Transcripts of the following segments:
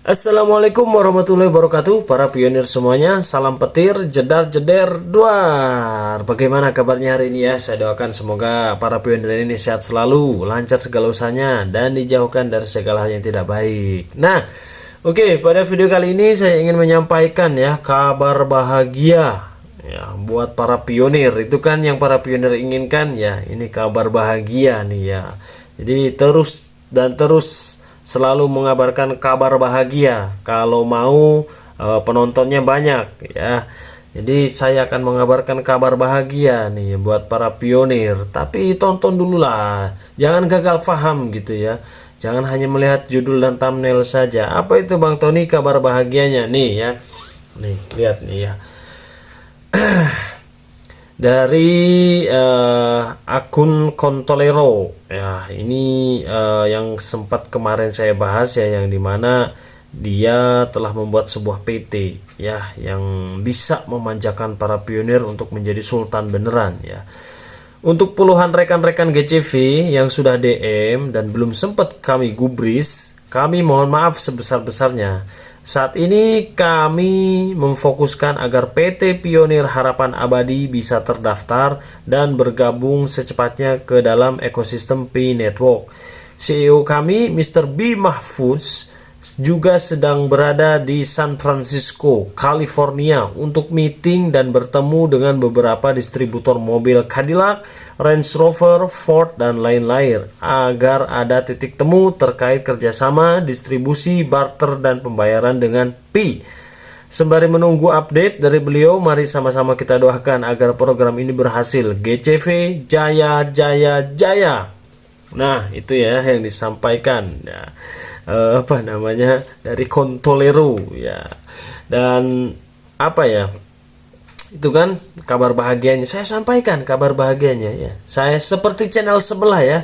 Assalamualaikum warahmatullahi wabarakatuh, para pionir semuanya. Salam petir, jedar jeder duar. Bagaimana kabarnya hari ini ya? Saya doakan semoga para pionir ini sehat selalu, lancar segala usahanya, dan dijauhkan dari segala hal yang tidak baik. Nah, oke, pada video kali ini saya ingin menyampaikan ya kabar bahagia ya buat para pionir. Itu kan yang para pionir inginkan ya. Ini kabar bahagia nih ya. Jadi terus dan terus selalu mengabarkan kabar bahagia kalau mau penontonnya banyak ya. Jadi saya akan mengabarkan kabar bahagia nih buat para pionir. Tapi tonton dulu lah, jangan gagal paham gitu ya. Jangan hanya melihat judul dan thumbnail saja. Apa itu Bang Tony kabar bahagianya nih ya? Nih lihat nih ya. Dari akun Contolero ya, ini yang sempat kemarin saya bahas ya, yang dimana dia telah membuat sebuah PT ya yang bisa memanjakan para pionir untuk menjadi sultan beneran ya. Untuk puluhan rekan-rekan GCV yang sudah DM dan belum sempat kami gubris, kami mohon maaf sebesar-besarnya. Saat ini kami memfokuskan agar PT Pionir Harapan Abadi bisa terdaftar dan bergabung secepatnya ke dalam ekosistem Pi Network. CEO kami, Mr. B. Mahfuz, juga sedang berada di San Francisco, California untuk meeting dan bertemu dengan beberapa distributor mobil Cadillac, Range Rover, Ford, dan lain-lain agar ada titik temu terkait kerjasama, distribusi, barter, dan pembayaran dengan Pi. Sembari menunggu update dari beliau, mari sama-sama kita doakan agar program ini berhasil. GCV Jaya Jaya Jaya. Nah itu ya yang disampaikan ya. Apa namanya, dari Contolero ya. Dan apa ya, itu kan kabar bahagianya saya sampaikan, kabar bahagianya ya. Saya seperti channel sebelah ya,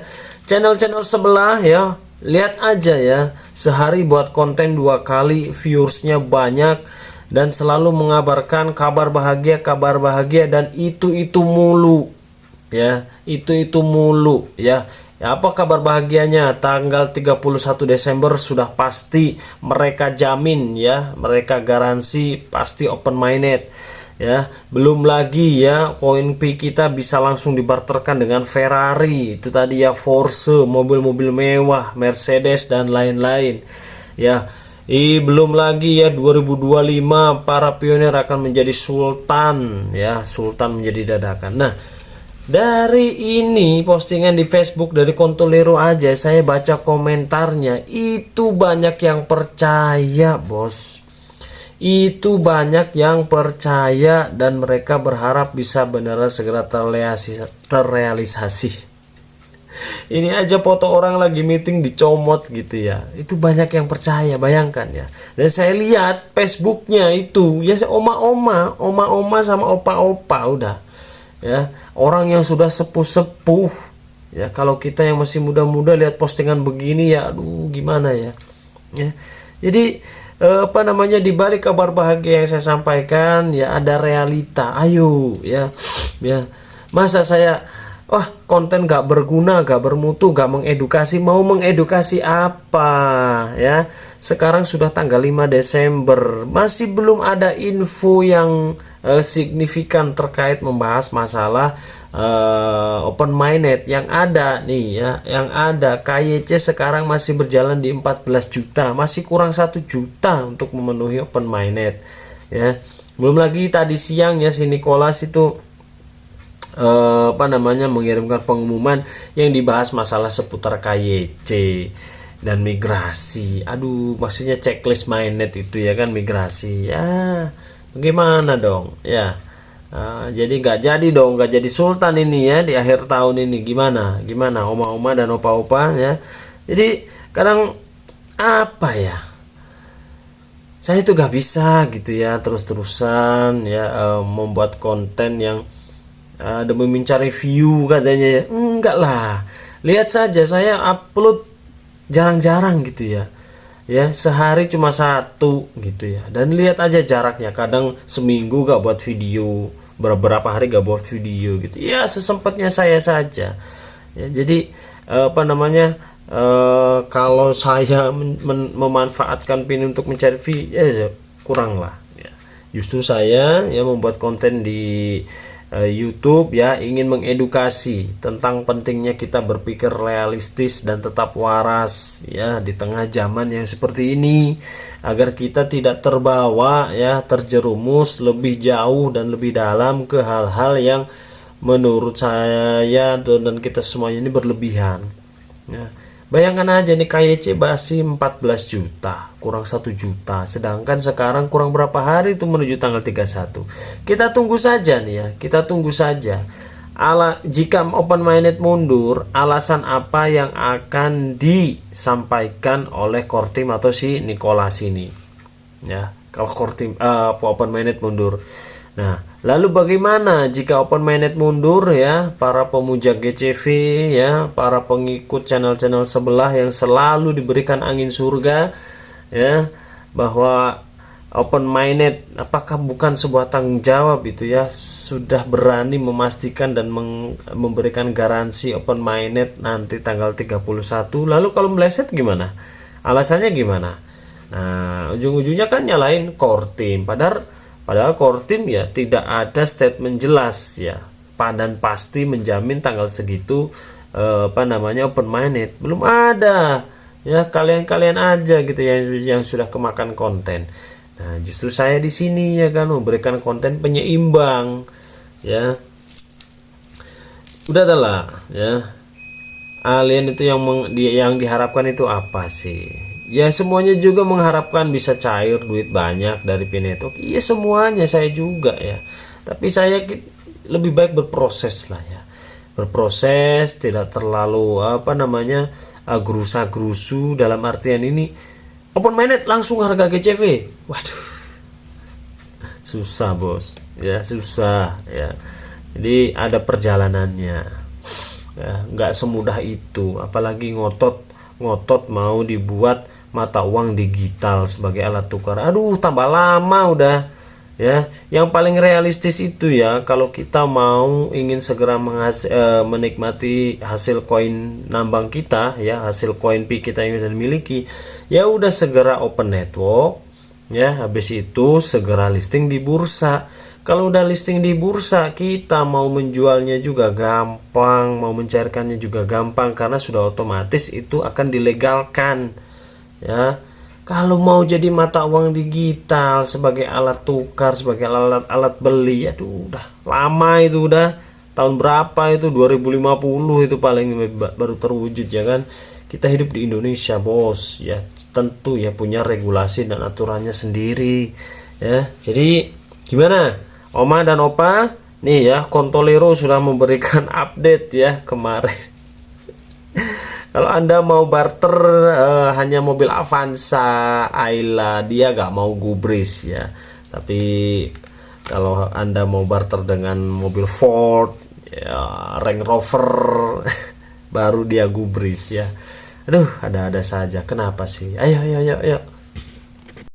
channel sebelah ya, lihat aja ya, sehari buat konten 2 kali, viewersnya banyak dan selalu mengabarkan kabar bahagia dan itu mulu ya, itu mulu ya. Ya, apa kabar bahagianya? Tanggal 31 Desember sudah pasti mereka jamin ya, mereka garansi pasti open minded ya. Belum lagi ya, koin Pi kita bisa langsung dibarterkan dengan Ferrari, itu tadi ya, Porsche, mobil-mobil mewah, Mercedes dan lain-lain ya. Belum lagi ya, 2025 para pionir akan menjadi sultan ya, sultan menjadi dadakan. Nah, dari ini postingan di Facebook dari Contolero aja saya baca komentarnya, itu banyak yang percaya bos, itu banyak yang percaya dan mereka berharap bisa beneran segera terrealisasi. Ini aja foto orang lagi meeting dicomot gitu ya, itu banyak yang percaya, bayangkan ya. Dan saya lihat Facebooknya itu ya, oma-oma sama opa-opa udah ya, orang yang sudah sepuh-sepuh ya. Kalau kita yang masih muda-muda lihat postingan begini ya, aduh gimana ya. Jadi apa namanya, di balik kabar bahagia yang saya sampaikan ya ada realita. Ayo ya, masa saya konten gak berguna, gak bermutu, gak mengedukasi. Mau mengedukasi apa ya? Sekarang sudah tanggal 5 Desember, masih belum ada info yang signifikan terkait membahas masalah open minded. Yang ada nih ya, yang ada KYC sekarang masih berjalan di 14 juta, masih kurang 1 juta untuk memenuhi open minded ya. Belum lagi tadi siang ya, si Nicholas itu mengirimkan pengumuman yang dibahas masalah seputar KYC dan migrasi. Aduh, maksudnya checklist mainnet itu ya kan, migrasi ya. Gimana dong ya, jadi nggak jadi sultan ini ya di akhir tahun ini. Gimana oma-oma dan opa-opa ya. Jadi kadang apa ya, saya itu gak bisa gitu ya terus-terusan ya membuat konten yang demi mencari view katanya ya. Enggak lah, lihat saja saya upload jarang-jarang gitu ya, sehari cuma 1 gitu ya. Dan lihat aja jaraknya, kadang seminggu gak buat video, beberapa hari gak buat video gitu ya, sesempatnya saya saja ya. Jadi kalau saya memanfaatkan pin untuk mencari fee, ya kurang lah ya. Justru saya ya membuat konten di YouTube ya ingin mengedukasi tentang pentingnya kita berpikir realistis dan tetap waras ya di tengah zaman yang seperti ini, agar kita tidak terbawa ya terjerumus lebih jauh dan lebih dalam ke hal-hal yang menurut saya dan kita semuanya ini berlebihan ya. Bayangkan aja nih, KYC basi 14 juta kurang 1 juta, sedangkan sekarang kurang berapa hari itu menuju tanggal 31. Kita tunggu saja nih ya, kita tunggu saja. Jika open minded mundur, alasan apa yang akan disampaikan oleh Kortim atau si Nicholas ini ya, kalau Kortim open minded mundur. Nah, lalu bagaimana jika open minded mundur ya, para pemuja GCV ya, para pengikut channel-channel sebelah yang selalu diberikan angin surga ya, bahwa open minded apakah bukan sebuah tanggung jawab itu ya, sudah berani memastikan dan memberikan garansi open minded nanti tanggal 31. Lalu kalau meleset gimana? Alasannya gimana? Nah, ujung-ujungnya kan nyalain Kortim, Padahal Kortim ya tidak ada statement jelas ya, dan pasti menjamin tanggal segitu open minded, belum ada ya. Kalian aja gitu yang sudah kemakan konten. Nah, justru saya di sini ya kan memberikan konten penyeimbang ya. Udah lah ya. Alien itu yang diharapkan itu apa sih? Ya semuanya juga mengharapkan bisa cair duit banyak dari Pi Network. Iya semuanya, saya juga ya. Tapi saya lebih baik berproses lah ya. Berproses, tidak terlalu gerusa-gerusu, dalam artian ini open minded langsung harga GCV. Waduh. Susah, Bos. Ya, susah ya. Jadi ada perjalanannya. Ya, nggak semudah itu, apalagi ngotot mau dibuat mata uang digital sebagai alat tukar. Aduh, tambah lama udah ya. Yang paling realistis itu ya, kalau kita mau ingin segera menikmati hasil koin nambang kita ya, hasil koin Pi kita yang kita miliki, ya udah segera open network ya. Habis itu segera listing di bursa. Kalau udah listing di bursa, kita mau menjualnya juga gampang, mau mencairkannya juga gampang, karena sudah otomatis itu akan dilegalkan ya. Kalau mau jadi mata uang digital sebagai alat tukar, sebagai alat beli, aduh udah lama itu, udah tahun berapa itu, 2050 itu paling baru terwujud ya kan. Kita hidup di Indonesia, Bos ya, tentu ya punya regulasi dan aturannya sendiri ya. Jadi gimana Oma dan Opa nih ya, Kontolero sudah memberikan update ya kemarin. Kalau Anda mau barter hanya mobil Avanza, Ayla, dia gak mau gubris ya. Tapi kalau Anda mau barter dengan mobil Ford ya, Range Rover baru dia gubris ya. Aduh, ada-ada saja. Kenapa sih? Ayo